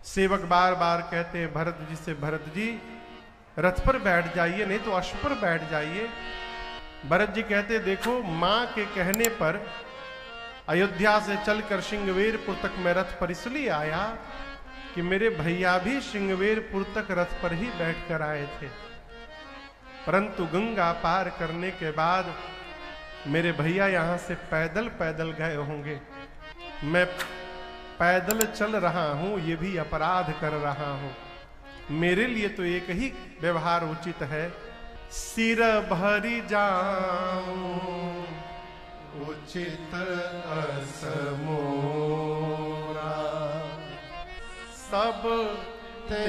सेवक बार बार कहते हैं भरत जी से, भरत जी रथ पर बैठ जाइए, नहीं तो अश्व पर बैठ जाइए। भरत जी कहते देखो, मां के कहने पर अयोध्या से चलकर श्रृंगवेरपुर तक मैं रथ पर इसलिए आया कि मेरे भैया भी श्रृंगवेरपुर तक रथ पर ही बैठकर आए थे, परंतु गंगा पार करने के बाद मेरे भैया यहां से पैदल पैदल गए होंगे, मैं पैदल चल रहा हूं, ये भी अपराध कर रहा हूं। मेरे लिए तो एक ही व्यवहार उचित है, सिर भरी जाऊं उचित असमोरा, सब ते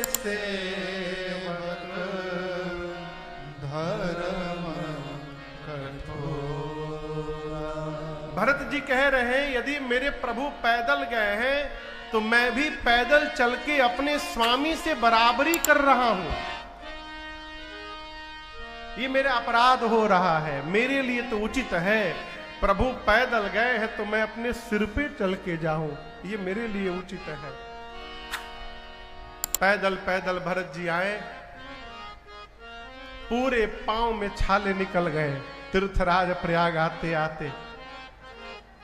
सेवक धर्म कठोरा। भरत जी कह रहे हैं यदि मेरे प्रभु पैदल गए हैं तो मैं भी पैदल चल के अपने स्वामी से बराबरी कर रहा हूं, ये मेरा अपराध हो रहा है। मेरे लिए तो उचित है, प्रभु पैदल गए हैं तो मैं अपने सिर पे चल के जाऊं, ये मेरे लिए उचित है। पैदल पैदल भरत जी आए, पूरे पांव में छाले निकल गए तीर्थराज प्रयाग आते आते।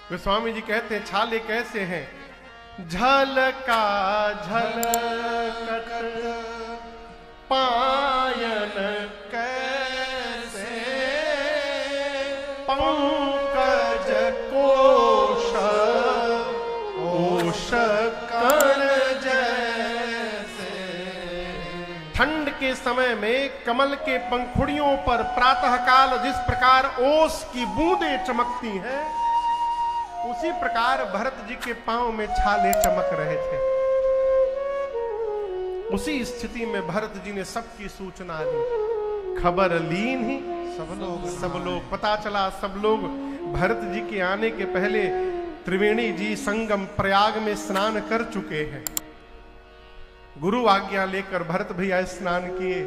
गोस्वामी जी कहते हैं छाले कैसे हैं? झलका झलकत पायन कैसे, पंकज कोश ओश कर जैसे। ठंड के समय में कमल के पंखुड़ियों पर प्रातःकाल जिस प्रकार ओस की बूंदें चमकती हैं, उसी प्रकार भरत जी के पांव में छाले चमक रहे थे। उसी स्थिति में भरत जी ने सबकी सूचना दी, खबर लीन ही सब लोग पता चला, सब लोग भरत जी के आने के पहले त्रिवेणी जी संगम प्रयाग में स्नान कर चुके हैं। गुरु आज्ञा लेकर भरत भैया स्नान किए,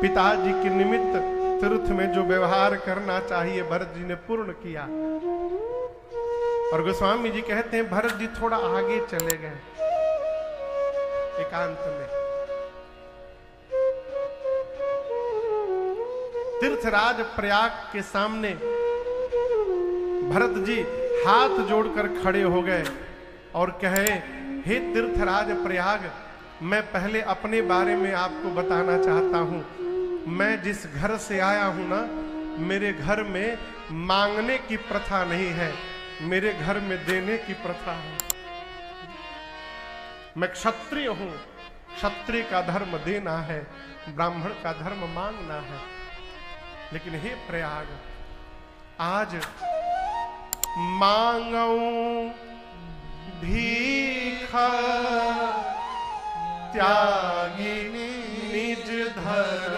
पिताजी के निमित्त तीर्थ में जो व्यवहार करना चाहिए भरत जी ने पूर्ण किया। और गोस्वामी जी कहते हैं भरत जी थोड़ा आगे चले गए एकांत में। तीर्थराज प्रयाग के सामने भरत जी हाथ जोड़कर खड़े हो गए और कहे, हे तीर्थराज प्रयाग, मैं पहले अपने बारे में आपको बताना चाहता हूं। मैं जिस घर से आया हूं ना, मेरे घर में मांगने की प्रथा नहीं है, मेरे घर में देने की प्रथा है। मैं क्षत्रिय हूं, क्षत्रिय का धर्म देना है, ब्राह्मण का धर्म मांगना है। लेकिन हे प्रयाग, आज मांगऊं भीख त्यागिनी निज धर्म,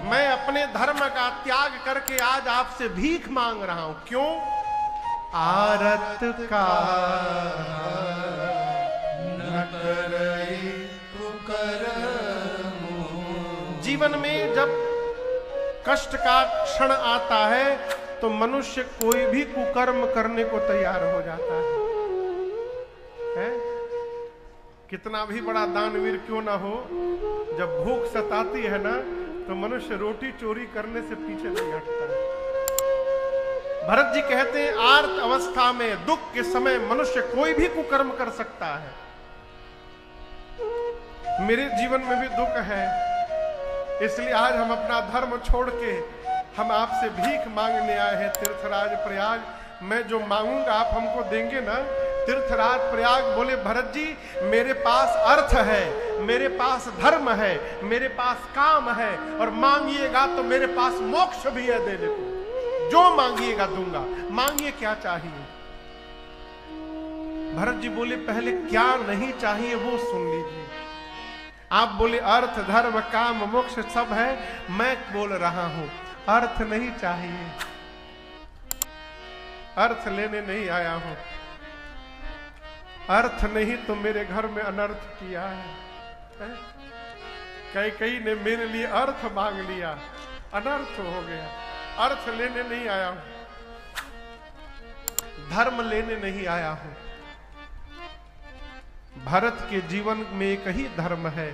मैं अपने धर्म का त्याग करके आज आपसे भीख मांग रहा हूं। क्यों? आरत का न करई कुकर्म। जीवन में जब कष्ट का क्षण आता है तो मनुष्य कोई भी कुकर्म करने को तैयार हो जाता है? कितना भी बड़ा दानवीर क्यों ना हो, जब भूख सताती है ना तो मनुष्य रोटी चोरी करने से पीछे नहीं हटता है। भरत जी कहते हैं आर्त अवस्था में, दुख के समय मनुष्य कोई भी कुकर्म कर सकता है। मेरे जीवन में भी दुख है, इसलिए आज हम अपना धर्म छोड़ के हम आपसे भीख मांगने आए हैं तीर्थराज प्रयाग। मैं जो मांगूंगा आप हमको देंगे ना? तीर्थराज प्रयाग बोले, भरत जी मेरे पास अर्थ है, मेरे पास धर्म है, मेरे पास काम है, और मांगिएगा तो मेरे पास मोक्ष भी है देने को। जो मांगिएगा दूंगा, मांगिए क्या चाहिए। भरत जी बोले, पहले क्या नहीं चाहिए वो सुन लीजिए। आप बोले अर्थ धर्म काम मोक्ष सब है, मैं बोल रहा हूं अर्थ नहीं चाहिए, अर्थ लेने नहीं आया हूं। अर्थ नहीं तो मेरे घर में अनर्थ किया है। कई ने मेरे लिए अर्थ मांग लिया, अनर्थ हो गया। अर्थ लेने नहीं आया हूं। धर्म लेने नहीं आया हूं। भरत के जीवन में एक ही धर्म है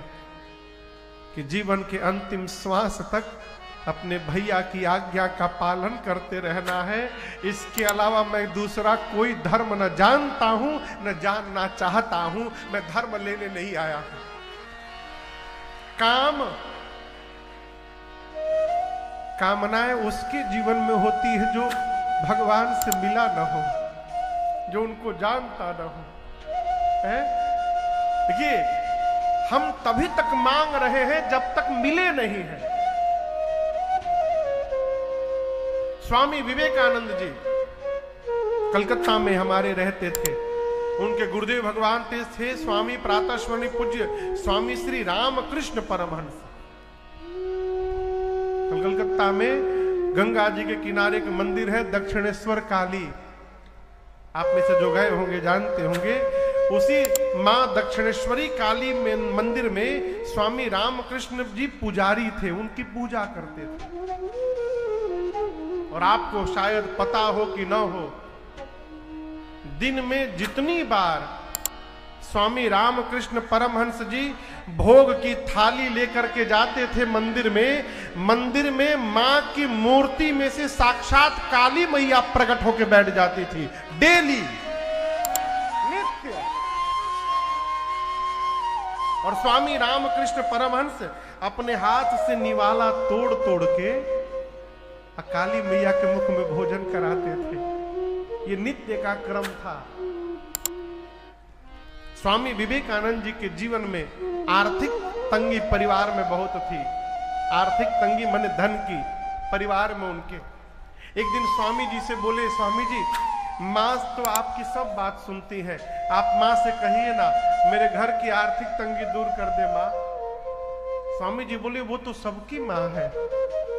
कि जीवन के अंतिम श्वास तक अपने भैया की आज्ञा का पालन करते रहना है। इसके अलावा मैं दूसरा कोई धर्म न जानता हूं, न जानना चाहता हूं। मैं धर्म लेने नहीं आया हूं। कामनाएं उसके जीवन में होती है जो भगवान से मिला न हो, जो उनको जानता न हो। देखिए, हम तभी तक मांग रहे हैं जब तक मिले नहीं हैं। स्वामी विवेकानंद जी कलकत्ता में हमारे रहते थे। उनके गुरुदेव भगवान थे स्वामी प्रातःस्मरणीय पूज्य स्वामी श्री रामकृष्ण परमहंस। कलकत्ता में गंगा जी के किनारे एक मंदिर है दक्षिणेश्वर काली। आप में से जो गए होंगे जानते होंगे। उसी मां दक्षिणेश्वरी काली में मंदिर में स्वामी रामकृष्ण जी पुजारी थे, उनकी पूजा करते थे। और आपको शायद पता हो कि न हो, दिन में जितनी बार स्वामी रामकृष्ण परमहंस जी भोग की थाली लेकर के जाते थे मंदिर में मां की मूर्ति में से साक्षात काली मैया प्रकट होकर बैठ जाती थी। डेली, नित्य। और स्वामी रामकृष्ण परमहंस अपने हाथ से निवाला तोड़ तोड़ के काली मैया के मुख में भोजन कराते थे। ये नित्य का क्रम था। स्वामी विवेकानंद जी के जीवन में आर्थिक तंगी परिवार में बहुत थी। आर्थिक तंगी माने धन की, परिवार में उनके। एक दिन स्वामी जी से बोले, स्वामी जी माँ तो आपकी सब बात सुनती है, आप माँ से कहिए ना मेरे घर की आर्थिक तंगी दूर कर दे माँ। स्वामी जी बोले, वो तो सबकी माँ है,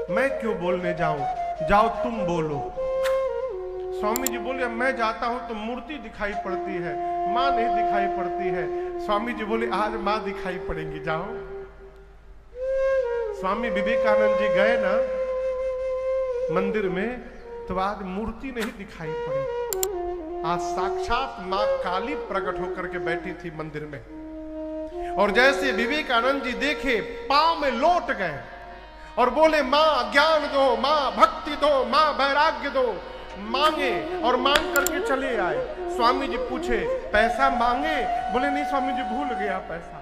मैं क्यों बोलने जाऊं, जाओ तुम बोलो। स्वामी जी बोले, मैं जाता हूं तो मूर्ति दिखाई पड़ती है, मां नहीं दिखाई पड़ती है। स्वामी जी बोले, आज मां दिखाई पड़ेंगी, जाओ। स्वामी विवेकानंद जी गए ना मंदिर में, तो आज मूर्ति नहीं दिखाई पड़ी। आज साक्षात मां काली प्रकट होकर के बैठी थी मंदिर में। और जैसे विवेकानंद जी देखे, पांव में लौट गए और बोले, मां ज्ञान दो, मां भक्ति दो, मां वैराग्य दो। मांगे और मांग करके चले आए। स्वामी जी पूछे, पैसा मांगे? बोले, नहीं स्वामी जी भूल गया पैसा।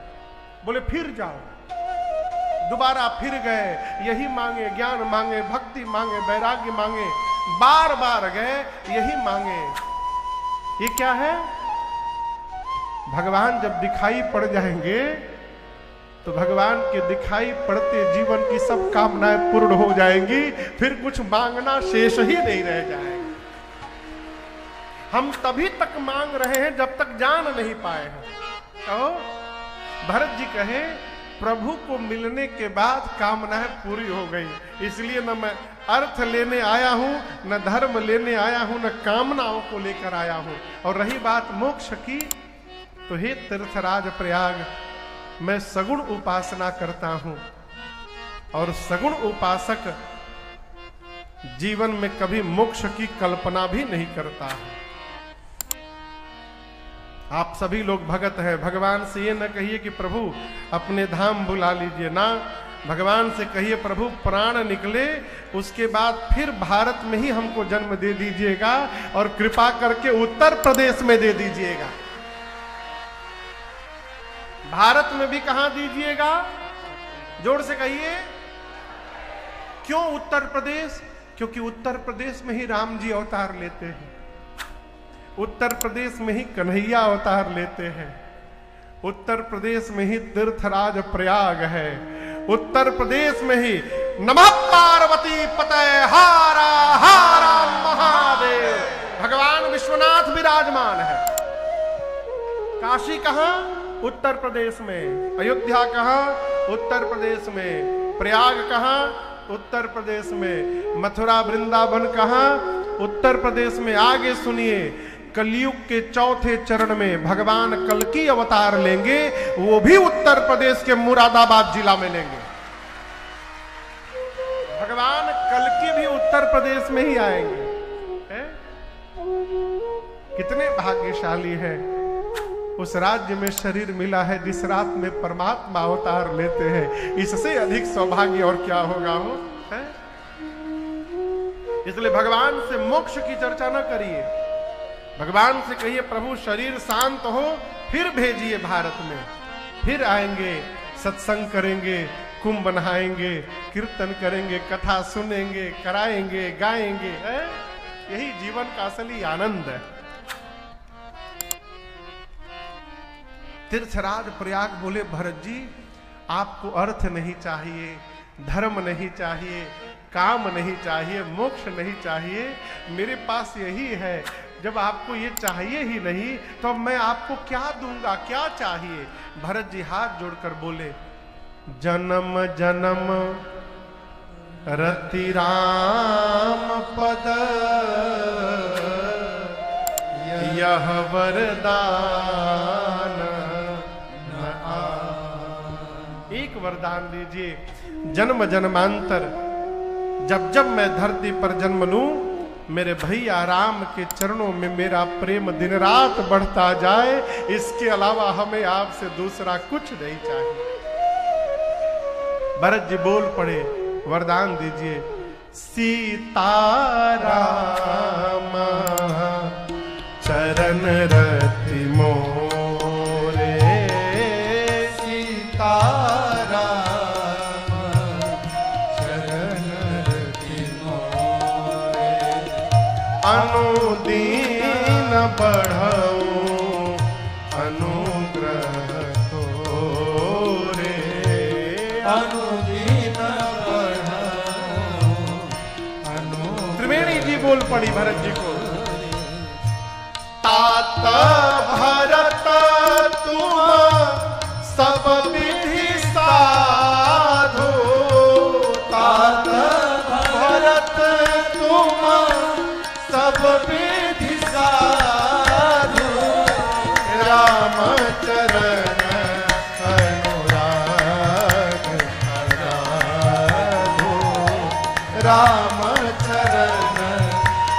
बोले, फिर जाओ। दोबारा फिर गए, यही मांगे, ज्ञान मांगे, भक्ति मांगे, वैराग्य मांगे। बार बार गए, यही मांगे। ये क्या है? भगवान जब दिखाई पड़ जाएंगे तो भगवान के दिखाई पड़ते जीवन की सब कामनाएं पूर्ण हो जाएंगी, फिर कुछ मांगना शेष ही नहीं रह जाएगा। हम तभी तक मांग रहे हैं जब तक जान नहीं पाए हैं। कहो, भरत जी कहे, प्रभु को मिलने के बाद कामनाएं पूरी हो गई। इसलिए न मैं अर्थ लेने आया हूं, न धर्म लेने आया हूं, न कामनाओं को लेकर आया हूं। और रही बात मोक्ष की, तो हे तीर्थराज प्रयाग, मैं सगुण उपासना करता हूं। और सगुण उपासक जीवन में कभी मोक्ष की कल्पना भी नहीं करता है। आप सभी लोग भगत हैं, भगवान से ये न कहिए कि प्रभु अपने धाम बुला लीजिए ना। भगवान से कहिए, प्रभु प्राण निकले उसके बाद फिर भारत में ही हमको जन्म दे दीजिएगा और कृपा करके उत्तर प्रदेश में दे दीजिएगा। भारत में भी कहां दीजिएगा? जोर से कहिए। क्यों उत्तर प्रदेश? क्योंकि उत्तर प्रदेश में ही राम जी अवतार लेते हैं, उत्तर प्रदेश में ही कन्हैया अवतार लेते हैं, उत्तर प्रदेश में ही तीर्थराज प्रयाग है, उत्तर प्रदेश में ही नमः पार्वती पतये हारा हारा महादेव भगवान विश्वनाथ विराजमान है। काशी कहां? उत्तर प्रदेश में। अयोध्या कहां? उत्तर प्रदेश में। प्रयाग कहां? उत्तर प्रदेश में। मथुरा वृंदावन कहां? उत्तर प्रदेश में। आगे सुनिए, कलयुग के चौथे चरण में भगवान कल्कि अवतार लेंगे, वो भी उत्तर प्रदेश के मुरादाबाद जिला में लेंगे। भगवान कल्कि भी उत्तर प्रदेश में ही आएंगे। कितने भाग्यशाली है, उस राज्य में शरीर मिला है जिस रात में परमात्मा अवतार लेते हैं। इससे अधिक सौभाग्य और क्या होगा हो है? इसलिए भगवान से मोक्ष की चर्चा न करिए, भगवान से कहिए प्रभु शरीर शांत हो फिर भेजिए भारत में, फिर आएंगे, सत्संग करेंगे, कुंभ नहाएंगे, कीर्तन करेंगे, कथा सुनेंगे, कराएंगे, गाएंगे, है? यही जीवन का असली आनंद है। तीर्थराज प्रयाग बोले भरत जी आपको अर्थ नहीं चाहिए, धर्म नहीं चाहिए, काम नहीं चाहिए, मोक्ष नहीं चाहिए, मेरे पास यही है। जब आपको ये चाहिए ही नहीं तो अब मैं आपको क्या दूंगा, क्या चाहिए? भरत जी हाथ जोड़कर बोले जन्म जन्म रति राम पद यह वरदान न आ। एक वरदान दीजिए, जन्म जन्मांतर जब जब मैं धरती पर जन्म लूं, मेरे भैया राम के चरणों में मेरा प्रेम दिन रात बढ़ता जाए, इसके अलावा हमें आपसे दूसरा कुछ नहीं चाहिए। भरत जी बोल पड़े वरदान दीजिए, सीताराम चरण रति मोरे, सीताराम चरण रति मोरे, अनुदीन बढ़ाऊं अनुग्रह तोरे, अनुदीन बढ़ाऊं अनु। त्रिवेणी जी बोल पड़ी भरत जी को, तात भरत तुम सब विधि साधो, तात भरत तुम सब विधि साधो, राम चरण अनुराग आराधो, राम चरण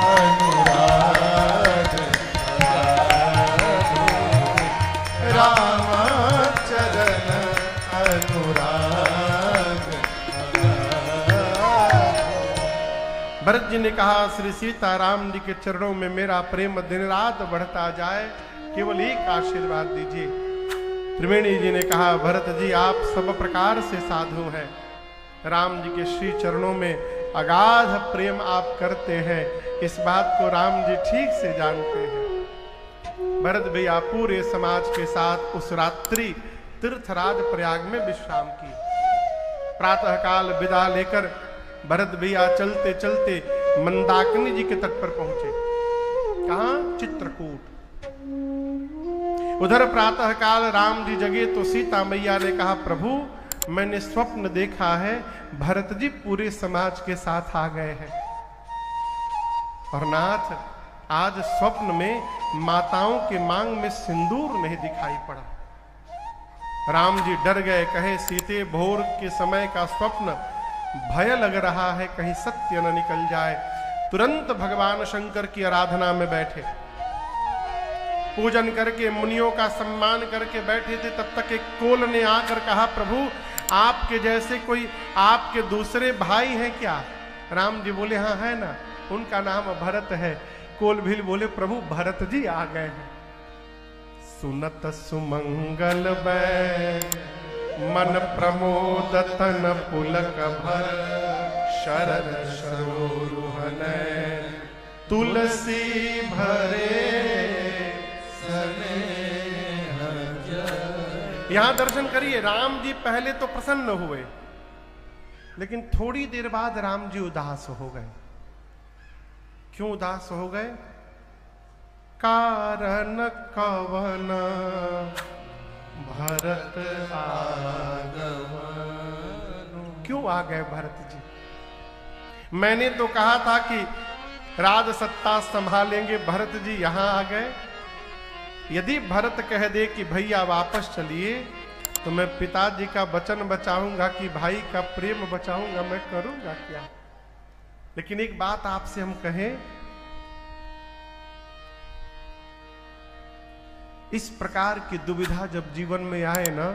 अनुराग आराधो, राम चरण अनुराग आराधो। भरत जी ने कहा श्री सीताराम जी के चरणों में मेरा प्रेम दिन रात बढ़ता जाए, केवल एक आशीर्वाद दीजिए। त्रिवेणी जी ने कहा भरत जी आप सब प्रकार से साधु हैं, राम जी के श्री चरणों में अगाध प्रेम आप करते हैं, इस बात को राम जी ठीक से जानते हैं। भरत भैया पूरे समाज के साथ उस रात्रि तीर्थराज प्रयाग में विश्राम की। प्रातःकाल विदा लेकर भरत भैया चलते चलते मंदाकिनी जी के तट पर पहुंचे। कहां? चित्रकूट। उधर प्रातःकाल राम जी जगे तो सीता मैया ने कहा प्रभु मैंने स्वप्न देखा है, भरत जी पूरे समाज के साथ आ गए हैं। और नाथ आज स्वप्न में माताओं के मांग में सिंदूर नहीं दिखाई पड़ा। राम जी डर गए, कहे सीते भोर के समय का स्वप्न भय लग रहा है, कहीं सत्य न निकल जाए। तुरंत भगवान शंकर की आराधना में बैठे, पूजन करके मुनियों का सम्मान करके बैठे थे। तब तक एक कोल ने आकर कहा प्रभु आपके जैसे कोई आपके दूसरे भाई हैं क्या? राम जी बोले हाँ है ना, उनका नाम भरत है। कोल भील बोले प्रभु भरत जी आ गए हैं। सुनत सुमंगल बै मन प्रमोद तन पुलक भर, शरद सरोरुहन तुलसी भरे यहां दर्शन करिए। राम जी पहले तो प्रसन्न हुए, लेकिन थोड़ी देर बाद राम जी उदास हो गए। क्यों उदास हो गए? कारण कवन भरत आगमन। क्यों आ गए भरत जी? मैंने तो कहा था कि राज सत्ता संभालेंगे, भरत जी यहां आ गए। यदि भरत कह दे कि भैया वापस चलिए तो मैं पिताजी का वचन बचाऊंगा कि भाई का प्रेम बचाऊंगा, मैं करूंगा क्या? लेकिन एक बात आपसे हम कहें, इस प्रकार की दुविधा जब जीवन में आए ना,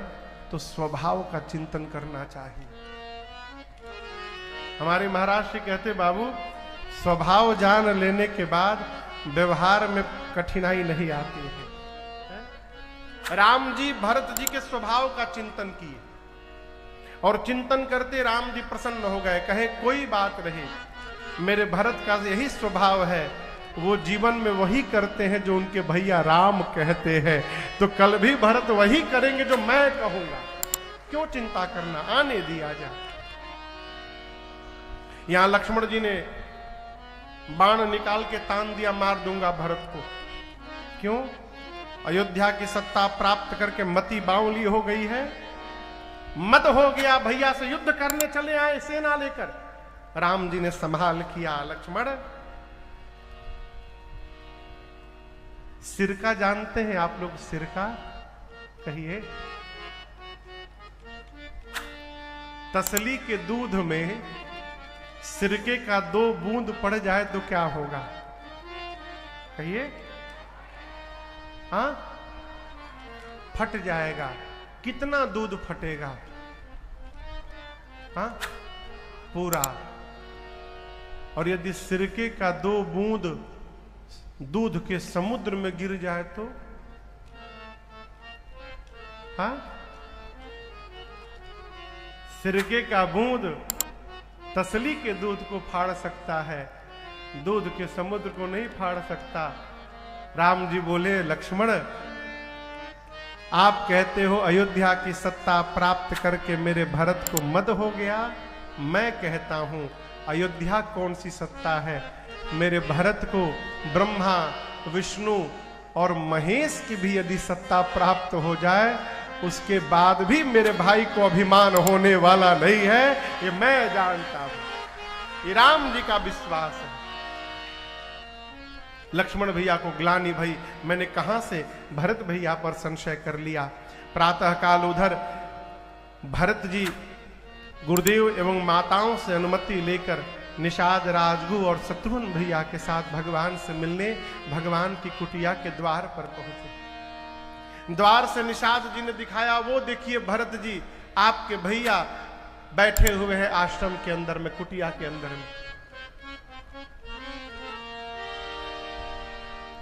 तो स्वभाव का चिंतन करना चाहिए। हमारे महाराज जी कहते, बाबू स्वभाव जान लेने के बाद व्यवहार में कठिनाई नहीं आती है। राम जी भरत जी के स्वभाव का चिंतन किए और चिंतन करते राम जी प्रसन्न हो गए। कहे कोई बात नहीं, मेरे भरत का यही स्वभाव है, वो जीवन में वही करते हैं जो उनके भैया राम कहते हैं, तो कल भी भरत वही करेंगे जो मैं कहूंगा, क्यों चिंता करना, आने दिया जाए। यहां लक्ष्मण जी ने बाण निकाल के तान दिया, मार दूंगा भरत को। क्यों? अयोध्या की सत्ता प्राप्त करके मति बावली हो गई है, मत हो गया, भैया से युद्ध करने चले आए सेना लेकर। राम जी ने संभाल किया। लक्ष्मण, सिरका जानते हैं आप लोग? सिरका कहिए। तसली के दूध में सिरके का 2 बूंद पड़ जाए तो क्या होगा? कहिए। हाँ, फट जाएगा। कितना दूध फटेगा? हाँ, पूरा। और यदि सिरके का 2 बूंद दूध के समुद्र में गिर जाए तो? हाँ, सिरके का बूंद तसली के दूध को फाड़ सकता है, दूध के समुद्र को नहीं फाड़ सकता। राम जी बोले, लक्ष्मण आप कहते हो अयोध्या की सत्ता प्राप्त करके मेरे भरत को मद हो गया, मैं कहता हूं अयोध्या कौन सी सत्ता है? मेरे भरत को ब्रह्मा, विष्णु और महेश की भी यदि सत्ता प्राप्त हो जाए, उसके बाद भी मेरे भाई को अभिमान होने वाला नहीं है, ये मैं जानता हूं। ये राम जी का विश्वास है। लक्ष्मण भैया को ग्लानि भई, मैंने कहां से भरत भैया पर संशय कर लिया। प्रातः काल उधर भरत जी गुरुदेव एवं माताओं से अनुमति लेकर निषाद, राजगु और शत्रुघ्न भैया के साथ भगवान से मिलने भगवान की कुटिया के द्वार पर पहुंचे। द्वार से निषाद जी ने दिखाया, वो देखिए भरत जी आपके भैया बैठे हुए हैं आश्रम के अंदर में, कुटिया के अंदर में।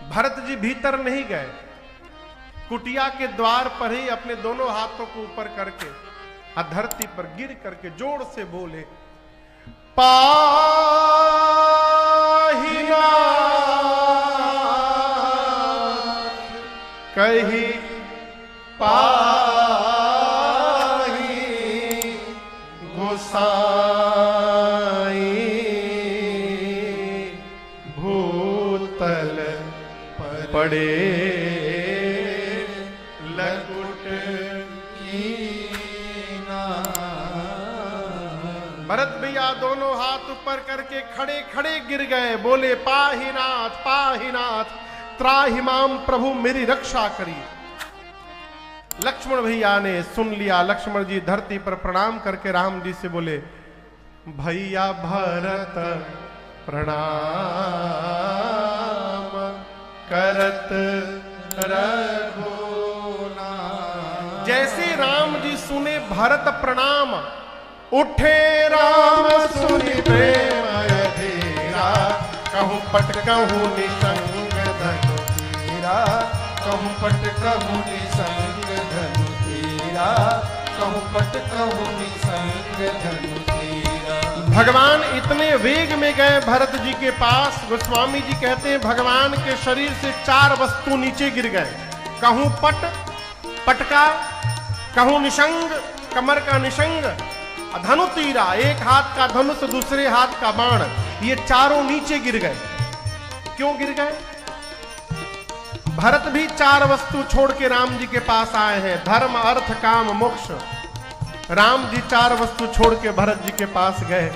भरत जी भीतर नहीं गए, कुटिया के द्वार पर ही अपने दोनों हाथों को ऊपर करके धरती पर गिर करके जोर से बोले, पाहिनाथ कही पाही गोसाई भूतल पड़े लकुट भरत भैया दोनों हाथ ऊपर करके खड़े खड़े गिर गए, बोले पाहिनाथ पाहिनाथ त्राहिमाम प्रभु मेरी रक्षा करिए। लक्ष्मण भैया ने सुन लिया। लक्ष्मण जी धरती पर प्रणाम करके राम जी से बोले, भैया भरत प्रणाम करत रघुनाथ। जैसे राम जी सुने भरत प्रणाम, उठे राम सुनि प्रेम अधीरा, कहूं पट कहूं निसंग धनु तीरा, कहूं पट कहूं निसंग धनु तीरा, कहूं पट कहूं निसंग धनु तीरा। भगवान इतने वेग में गए भरत जी के पास, गोस्वामी जी कहते हैं भगवान के शरीर से 4 वस्तु नीचे गिर गए। कहूं पट, पटका, कहूं निशंग, कमर का निशंग, धनु तीरा, एक हाथ का धनुष दूसरे हाथ का बाण, ये चारों नीचे गिर गए। क्यों गिर गए? भरत भी 4 वस्तु छोड़ के राम जी के पास आए हैं, धर्म अर्थ काम मोक्ष। राम जी 4 वस्तु छोड़ के भरत जी के पास गए।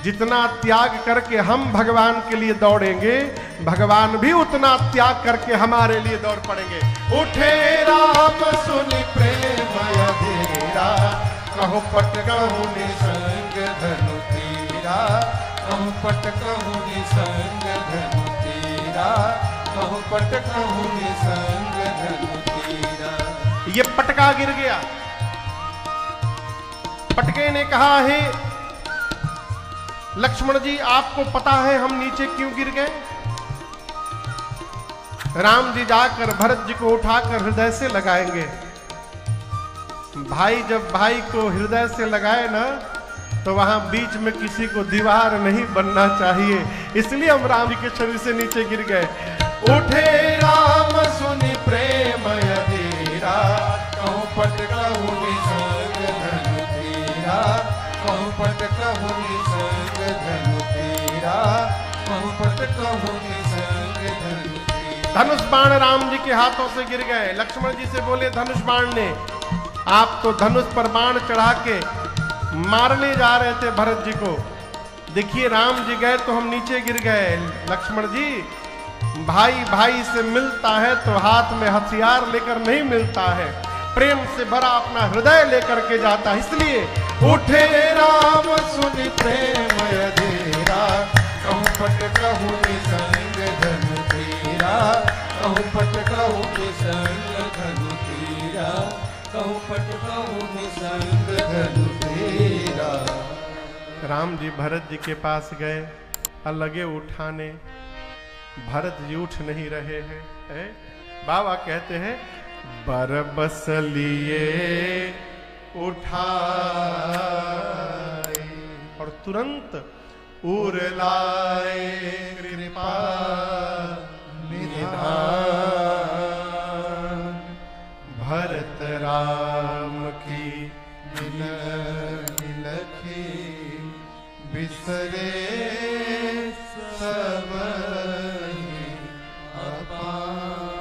जितना त्याग करके हम भगवान के लिए दौड़ेंगे, भगवान भी उतना त्याग करके हमारे लिए दौड़ पड़ेंगे। उठे राम सुनि प्रेम अधीरा, कहूं पट कहूं निसंग धनु तीरा, कहूं पट कहूं निसंग धनु तीरा, कहूं पट कहूं निसंग धनु ये पटका गिर गया। पटके ने कहा, हे लक्ष्मण जी, आपको पता है हम नीचे क्यों गिर गए? राम जी जाकर भरत जी को उठाकर हृदय से लगाएंगे। भाई जब भाई को हृदय से लगाए ना, तो वहां बीच में किसी को दीवार नहीं बनना चाहिए, इसलिए हम राम जी के शरीर से नीचे गिर गए। उठे राम सुनि प्रेम अधीरा, कहूं पट कहूं निसंग धनु तीरा, कहूं पट कहूं निसंग धनु तीरा, कहूं पट कहूं निसंग धनु तीरा। धनुष बाण राम जी के हाथों से गिर गए। लक्ष्मण जी से बोले धनुष बाण ने, आप तो धनुष पर बाण चढ़ा के मारने जा रहे थे भरत जी को, देखिए राम जी गए तो हम नीचे गिर गए। लक्ष्मण जी, भाई भाई से मिलता है तो हाथ में हथियार लेकर नहीं मिलता है, प्रेम से भरा अपना हृदय लेकर के जाता है। इसलिए उठे राम सुनि प्रेम अधीरा, कहूं पट कहूं निसंग धनु तीरा, कहूं पट कहूं निसंग धनु तीरा, कहूं पट कहूं निसंग धनु तीरा। राम जी भरत जी के पास गए, लगे उठाने, भरत जी उठ नहीं रहे हैं। बाबा कहते हैं, बरबस लिए उठाए और तुरंत उर लाए कृपा निधान, भरत राम की बिलखी बिसरे सब।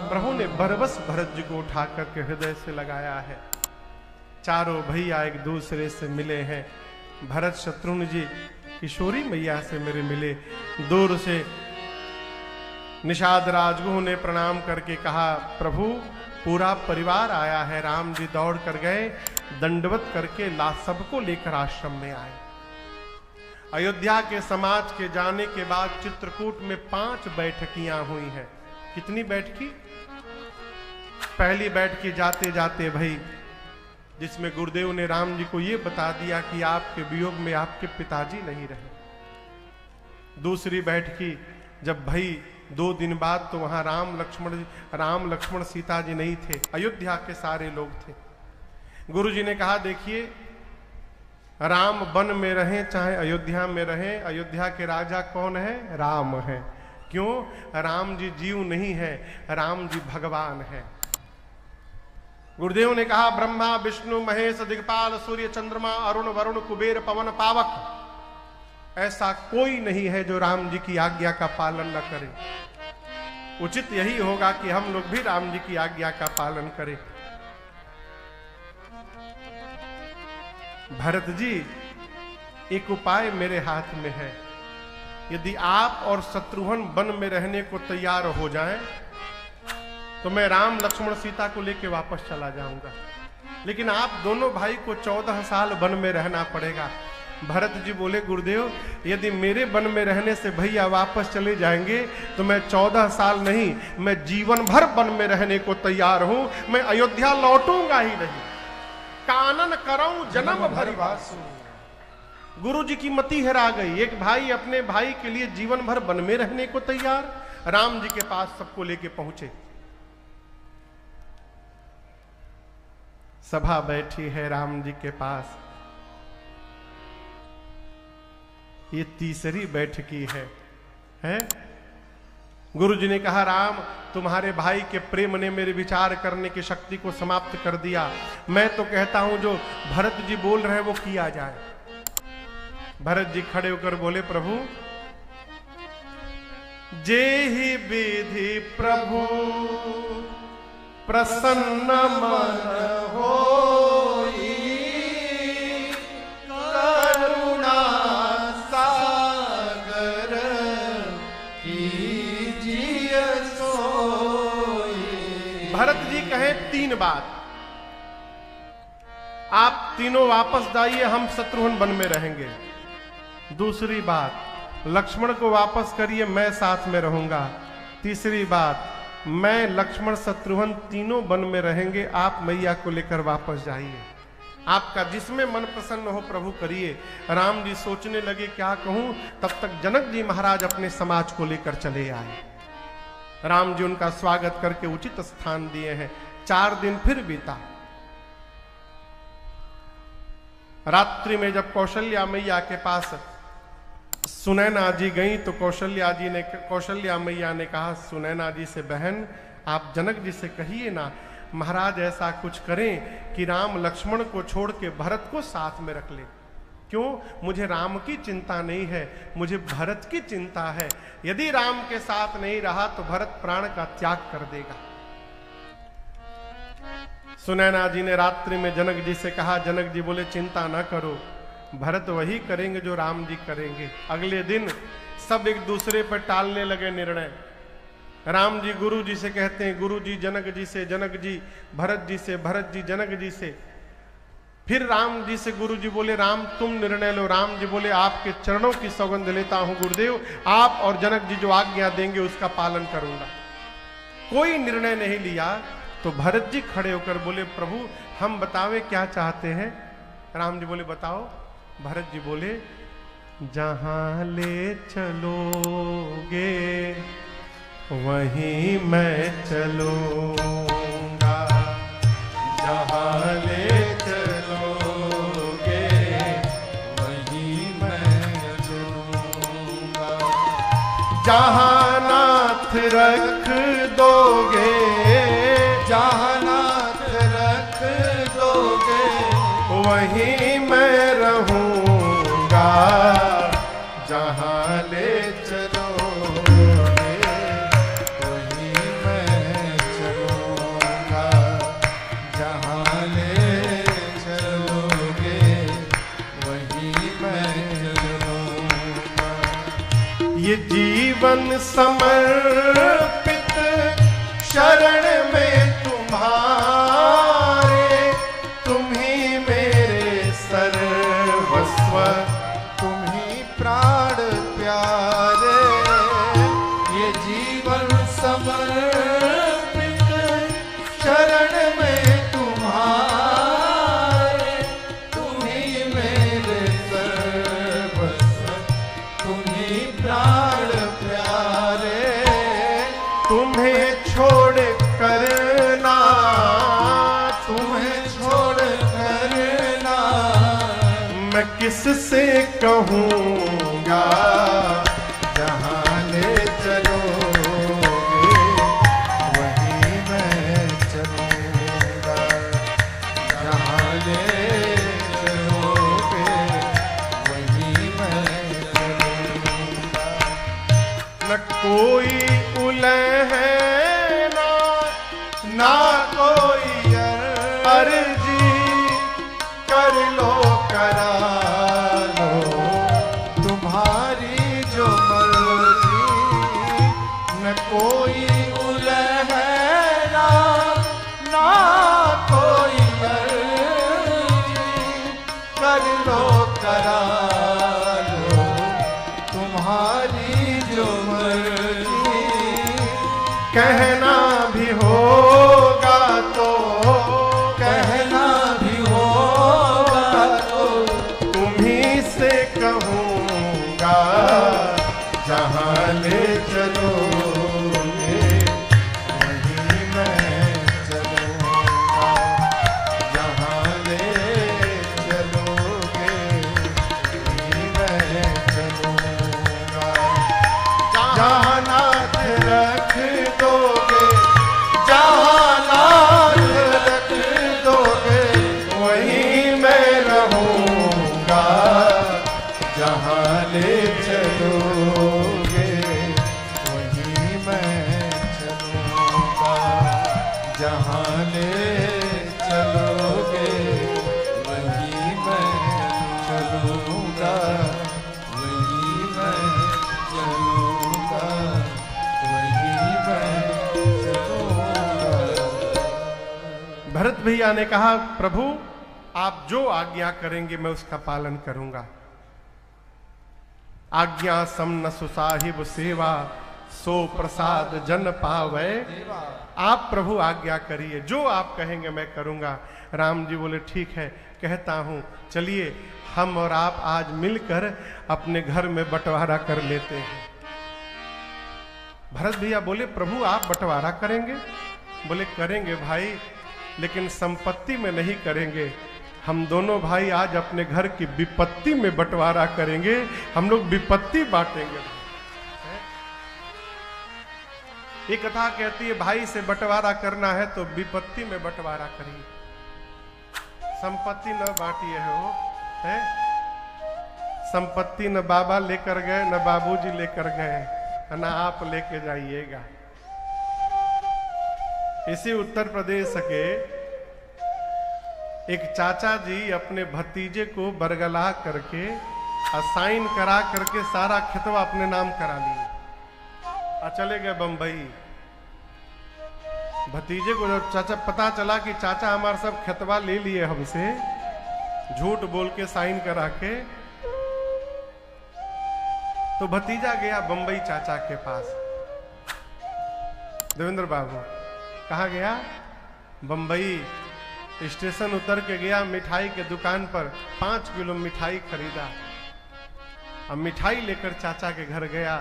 प्रभु ने बरबस भरत जी को उठा करके हृदय से लगाया है। चारों भैया एक दूसरे से मिले हैं। भरत शत्रुघ्न जी किशोरी मैया से मेरे मिले। दूर से निषाद राजगुह ने प्रणाम करके कहा, प्रभु पूरा परिवार आया है। राम जी दौड़ कर गए, दंडवत करके सबको लेकर आश्रम में आए। अयोध्या के समाज के जाने के बाद चित्रकूट में 5 बैठकियां हुई हैं। कितनी बैठकी? पहली बैठकी जाते जाते भाई, जिसमें गुरुदेव ने राम जी को यह बता दिया कि आपके वियोग में आपके पिताजी नहीं रहे। दूसरी बैठकी जब भाई 2 दिन बाद, तो वहां राम लक्ष्मण सीता जी नहीं थे, अयोध्या के सारे लोग थे। गुरु जी ने कहा, देखिए राम वन में रहें चाहे अयोध्या में रहें, अयोध्या के राजा कौन है? राम है। क्यों? राम जी जीव नहीं है, राम जी भगवान है। गुरुदेव ने कहा, ब्रह्मा विष्णु महेश दिक्पाल सूर्य चंद्रमा अरुण वरुण कुबेर पवन पावक, ऐसा कोई नहीं है जो राम जी की आज्ञा का पालन न करे। उचित यही होगा कि हम लोग भी राम जी की आज्ञा का पालन करें। भरत जी, एक उपाय मेरे हाथ में है। यदि आप और शत्रुघ्न वन में रहने को तैयार हो जाएं, तो मैं राम लक्ष्मण सीता को लेकर वापस चला जाऊंगा, लेकिन आप दोनों भाई को 14 साल वन में रहना पड़ेगा। भरत जी बोले, गुरुदेव यदि मेरे वन में रहने से भैया वापस चले जाएंगे तो मैं 14 साल नहीं, मैं जीवन भर वन में रहने को तैयार हूं। मैं अयोध्या लौटूंगा ही नहीं। कानन करऊं जन्म भर वासु। गुरु जी की मति हेरा गई। एक भाई अपने भाई के लिए जीवन भर वन में रहने को तैयार। राम जी के पास सबको लेके पहुंचे। सभा बैठी है राम जी के पास। ये तीसरी बैठकी है? गुरु जी ने कहा, राम तुम्हारे भाई के प्रेम ने मेरे विचार करने की शक्ति को समाप्त कर दिया। मैं तो कहता हूं जो भरत जी बोल रहे हैं वो किया जाए। भरत जी खड़े होकर बोले, प्रभु जेहि विधि प्रभु प्रसन्न मन होई, करुणा सागर कीजिए सोई। भरत जी कहे 3 बात। आप तीनों वापस जाइए, हम शत्रुघ्न वन में रहेंगे। दूसरी बात, लक्ष्मण को वापस करिए, मैं साथ में रहूंगा। तीसरी बात, मैं लक्ष्मण शत्रुघ्न तीनों वन में रहेंगे, आप मैया को लेकर वापस जाइए, आपका जिसमें मन प्रसन्न हो प्रभु करिए। राम जी सोचने लगे क्या कहूं, तब तक जनक जी महाराज अपने समाज को लेकर चले आए। राम जी उनका स्वागत करके उचित स्थान दिए हैं। 4 दिन फिर बीता। रात्रि में जब कौशल्या मैया के पास सुनैना जी गई तो कौशल्या मैया ने कहा सुनैना जी से, बहन आप जनक जी से कहिए ना महाराज ऐसा कुछ करें कि राम लक्ष्मण को छोड़ के भरत को साथ में रख ले। क्यों? मुझे राम की चिंता नहीं है, मुझे भरत की चिंता है। यदि राम के साथ नहीं रहा तो भरत प्राण का त्याग कर देगा। सुनैना जी ने रात्रि में जनक जी से कहा। जनक जी बोले चिंता न करो, भरत वही करेंगे जो राम जी करेंगे। अगले दिन सब एक दूसरे पर टालने लगे निर्णय। राम जी गुरु जी से कहते हैं, गुरु जी जनक जी से, जनक जी भरत जी से, भरत जी जनक जी से। फिर राम जी से गुरु जी बोले राम तुम निर्णय लो। राम जी बोले आपके चरणों की सौगंध लेता हूं गुरुदेव, आप और जनक जी जो आज्ञा देंगे उसका पालन करूंगा। कोई निर्णय नहीं लिया तो भरत जी खड़े होकर बोले प्रभु हम बतावे क्या चाहते हैं। राम जी बोले बताओ। भरत जी बोले जहां ले चलोगे वहीं मैं चलूंगा, जहां ले चलोगे वहीं मैं चलूंगा, जहां नाथ रख दोगे, जहां नाथ रख दोगे वहीं मैं रहूंगा, जहां ले चलोगे वहीं मैं चलूंगा, जहां ले चलोगे वहीं मैं चलूंगा। ये जीवन समर्पित शरण में तुम्हारे, तुम ही मेरे सर्वस्व, तुम ही प्राण प्यारे। ये जीवन समर्पित शरण में तुम्हारे, तुम ही मेरे सर्वस्व, तुम ही प्राण प्यारे। तुम्हें छोड़ करना, तुम्हें छोड़ करना मैं किससे कहूँगा, जहाँ ले चलोगे वहीं मैं चलूँगा, जहाँ ले चलोगे वहीं मैं चलूँगा। न कोई उलह ना कोई अर्जी, कर लो करा लो तुम्हारी जो मर्जी। न कोई उलहना ना कोई अर्जी, कर लो करा लो तुम्हारी जो मर्जी। कहना भी होगा तो, कहना भी होगा तो तुम्हीं से कहूँगा, जहाँ ले चलोगे वहीं मैं चलूँगा, जहाँ ले चलोगे वहीं मैं चलूँगा। जहाँ नाथ रख दोगे, जहाँ नाथ रख दोगे वहीं मैं रहूँगा, जहाँ ले चलोगे वहीं मैं चलूँगा, जहाँ ले चलोगे वहीं मैं चलूँगा, वहीं मैं चलूँगा, वहीं मैं चलूँगा। भरत भैया ने कहा प्रभु आप जो आज्ञा करेंगे मैं उसका पालन करूंगा। आज्ञा सम न सुसाहिब सेवा, सो प्रसाद जन पावे। आप प्रभु आज्ञा करिए, जो आप कहेंगे मैं करूंगा। राम जी बोले ठीक है, कहता हूं, चलिए हम और आप आज मिलकर अपने घर में बंटवारा कर लेते हैं। भरत भैया बोले प्रभु आप बंटवारा करेंगे? बोले करेंगे भाई, लेकिन संपत्ति में नहीं करेंगे। हम दोनों भाई आज अपने घर की विपत्ति में बंटवारा करेंगे, हम लोग विपत्ति बांटेंगे। ये कथा कहती है भाई से बंटवारा करना है तो विपत्ति में बंटवारा करिए, संपत्ति न बांटिए है। संपत्ति न बाबा लेकर गए, न बाबूजी लेकर गए, न आप लेके जाइएगा। इसी उत्तर प्रदेश के एक चाचा जी अपने भतीजे को बरगला करके साइन करा करके सारा खेतवा अपने नाम करा लिए और चले गए बंबई। भतीजे को जब चाचा पता चला कि चाचा हमारा सब खेतवा ले लिए हमसे, झूठ बोल के साइन करा के, तो भतीजा गया बंबई चाचा के पास। देवेंद्र बाबू कहाँ गया? बंबई स्टेशन उतर के गया, मिठाई के दुकान पर 5 किलो मिठाई खरीदा। अब मिठाई लेकर चाचा के घर गया,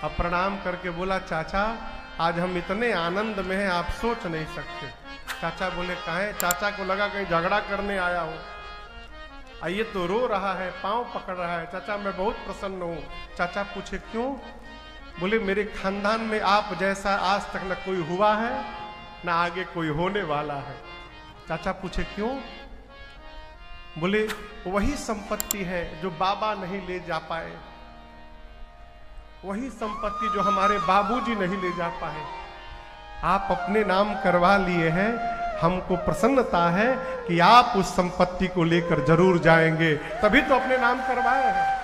अब प्रणाम करके बोला चाचा आज हम इतने आनंद में हैं आप सोच नहीं सकते। चाचा बोले काहे? चाचा को लगा कहीं झगड़ा करने आया हूं। ये तो रो रहा है, पांव पकड़ रहा है। चाचा मैं बहुत प्रसन्न हूं। चाचा पूछे क्यों? बोले मेरे खानदान में आप जैसा आज तक न कोई हुआ है न आगे कोई होने वाला है। चाचा पूछे क्यों? बोले वही संपत्ति है जो बाबा नहीं ले जा पाए, वही संपत्ति जो हमारे बाबूजी नहीं ले जा पाए, आप अपने नाम करवा लिए हैं। हमको प्रसन्नता है कि आप उस संपत्ति को लेकर जरूर जाएंगे, तभी तो अपने नाम करवाए हैं।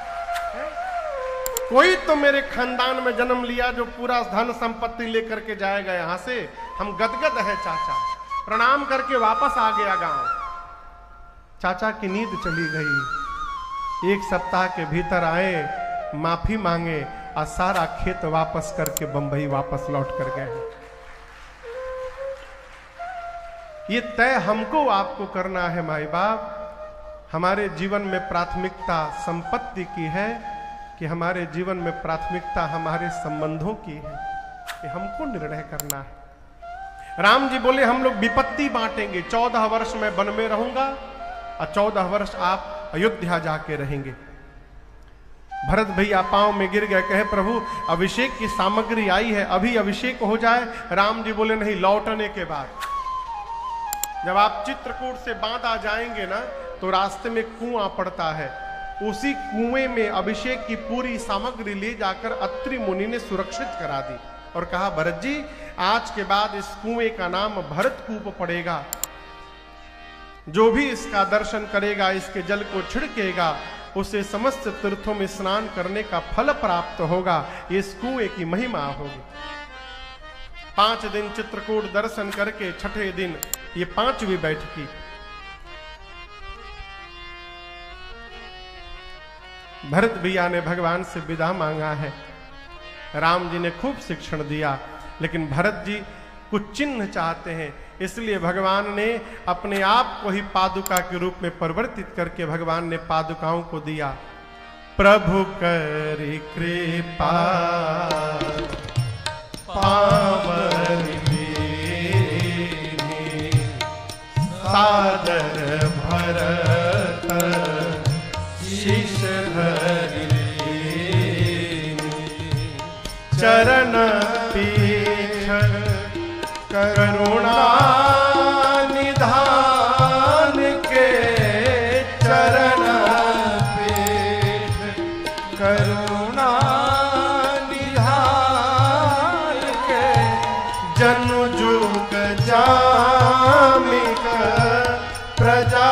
कोई तो मेरे खानदान में जन्म लिया जो पूरा धन संपत्ति लेकर के जाएगा यहां से। हम गदगद है। चाचा प्रणाम करके वापस आ गया गांव। चाचा की नींद चली गई। 1 सप्ताह के भीतर आए, माफी मांगे और सारा खेत वापस करके बंबई वापस लौट कर गए। ये तय हमको आपको करना है माई बाप। हमारे जीवन में प्राथमिकता संपत्ति की है कि हमारे जीवन में प्राथमिकता हमारे संबंधों की है, ये हमको निर्णय करना है। राम जी बोले हम लोग विपत्ति बांटेंगे। 14 वर्ष मैं वन में रहूंगा और 14 वर्ष आप अयोध्या जाके रहेंगे। भरत भैया पांव में गिर गए, कहे प्रभु अभिषेक की सामग्री आई है, अभी अभिषेक हो जाए। राम जी बोले नहीं, लौटने के बाद। जब आप चित्रकूट से बांदा जाएंगे ना तो रास्ते में कुआं पड़ता है, उसी कुएं में अभिषेक की पूरी सामग्री ले जाकर अत्रि मुनि ने सुरक्षित करा दी और कहा भरत जी आज के बाद इस कुएं का नाम भरत कूप पड़ेगा। जो भी इसका दर्शन करेगा, इसके जल को छिड़केगा, उसे समस्त तीर्थों में स्नान करने का फल प्राप्त होगा। इस कुएं की महिमा होगी। 5 दिन चित्रकूट दर्शन करके छठे दिन ये 5वीं बैठकी। भरत भैया ने भगवान से विदा मांगा है। राम जी ने खूब शिक्षण दिया, लेकिन भरत जी कुछ चिन्ह चाहते हैं, इसलिए भगवान ने अपने आप को ही पादुका के रूप में परिवर्तित करके भगवान ने पादुकाओं को दिया। प्रभु करी कृपा पावन दीनी, सादर भरत शीश धरि चरण पीठ करुणा निधान के, चरण पीठ करुणा निधान के, जनु जुग जामिक प्रजा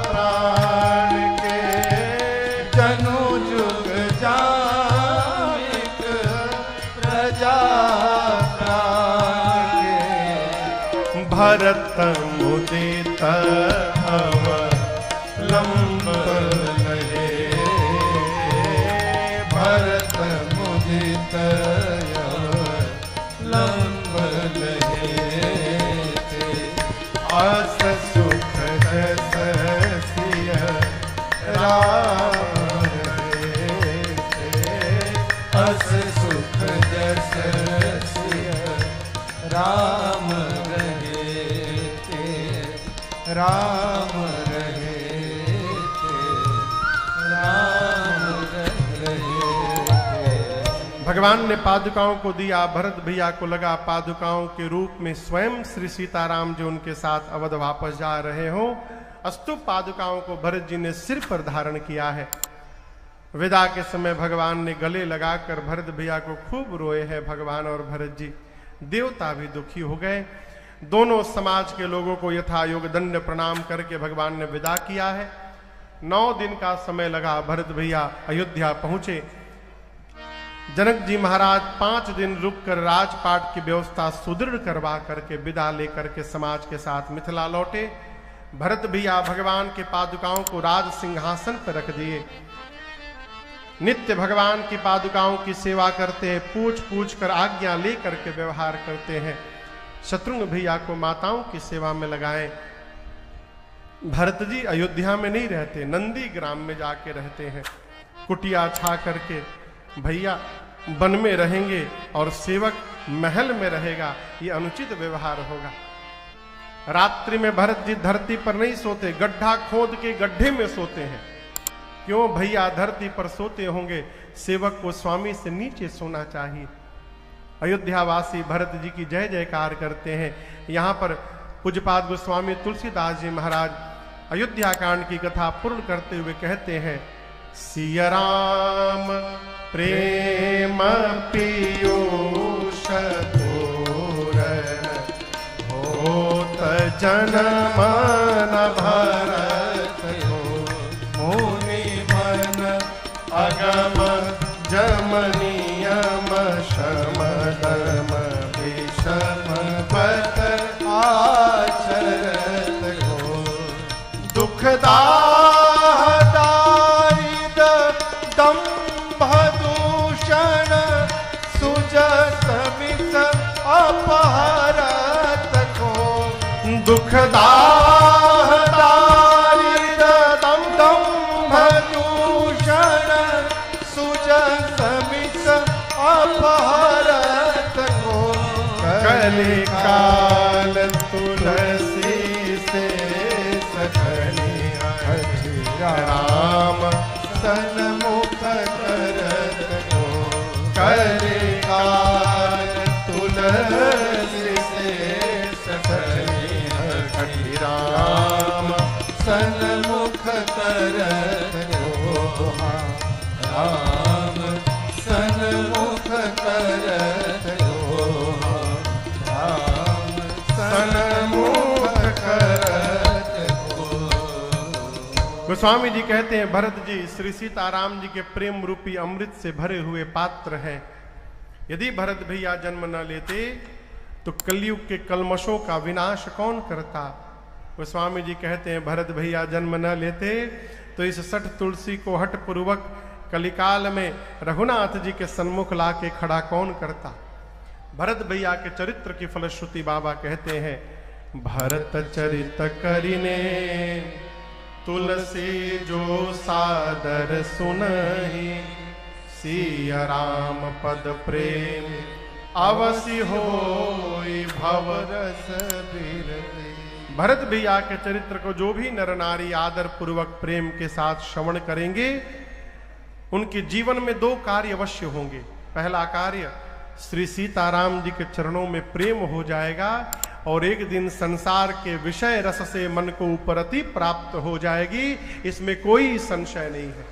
प्राण के, जनु जुग जामिक प्रजा भरत मुदित अवलंब लहे, भरत मुदित अस सुख जस सिय राम अस सुख जस सिय राम रहे राम रहे राम रहे। भगवान ने पादुकाओं को दिया, भरत भैया को लगा पादुकाओं के रूप में स्वयं श्री सीताराम जो उनके साथ अवध वापस जा रहे हो। अस्तु पादुकाओं को भरत जी ने सिर पर धारण किया है। विदा के समय भगवान ने गले लगाकर भरत भैया को खूब रोए हैं भगवान और भरत जी। देवता भी दुखी हो गए। दोनों समाज के लोगों को यथा योग दंड प्रणाम करके भगवान ने विदा किया है। 9 दिन का समय लगा, भरत भैया अयोध्या पहुंचे। जनक जी महाराज 5 दिन रुककर राजपाट की व्यवस्था सुदृढ़ करवा करके विदा लेकर के समाज के साथ मिथिला लौटे। भरत भैया भगवान के पादुकाओं को राज सिंहासन पर रख दिए। नित्य भगवान की पादुकाओं की सेवा करते हैं, पूछ पूछ कर आज्ञा लेकर के व्यवहार करते हैं। शत्रुघ्न भैया को माताओं की सेवा में लगाएं। भरत जी अयोध्या में नहीं रहते, नंदी ग्राम में जाके रहते हैं। कुटिया छा करके भैया वन में रहेंगे और सेवक महल में रहेगा, ये अनुचित व्यवहार होगा। रात्रि में भरत जी धरती पर नहीं सोते, गड्ढा खोद के गड्ढे में सोते हैं। क्यों भैया धरती पर सोते होंगे, सेवक को स्वामी से नीचे सोना चाहिए। अयोध्यावासी भरत जी की जय जयकार करते हैं। यहाँ पर पूज्यपाद गोस्वामी तुलसीदास जी महाराज अयोध्या कांड की कथा पूर्ण करते हुए कहते हैं, सिया राम प्रेम पीयूष तोरण होत जन्म न भरत हो मुनि मन अगम जम नियम शम धर्म विषम पत आचरत हो दुखदा दुखदा दंभ दूषण सुज समित अपहरत को कलि काल तुलसी से सखनी राम सन्मुख करत को कलि काल तुलसी से सखनी राम सन्मुख करत हो राम सन्मुख करत हो राम सन्मुख करत हो। गोस्वामी जी कहते हैं, भरत जी श्री सीताराम जी के प्रेम रूपी अमृत से भरे हुए पात्र हैं। यदि भरत भैया जन्म न लेते तो कलयुग के कलमशों का विनाश कौन करता। गोस्वामी जी कहते हैं, भरत भैया जन्म न लेते तो इस 60 तुलसी को हठ पूर्वक कलिकाल में रघुनाथ जी के सन्मुख ला के खड़ा कौन करता। भरत भैया के चरित्र की फलश्रुति बाबा कहते हैं, भरत चरित करिने तुलसी जो सादर सुनहि सिया राम पद प्रेम अवसि होई भवरस बिरति। भरत भैया के चरित्र को जो भी नर नारी आदर पूर्वक प्रेम के साथ श्रवण करेंगे, उनके जीवन में 2 कार्य अवश्य होंगे। पहला कार्य, श्री सीताराम जी के चरणों में प्रेम हो जाएगा और एक दिन संसार के विषय रस से मन को उपरति प्राप्त हो जाएगी, इसमें कोई संशय नहीं है।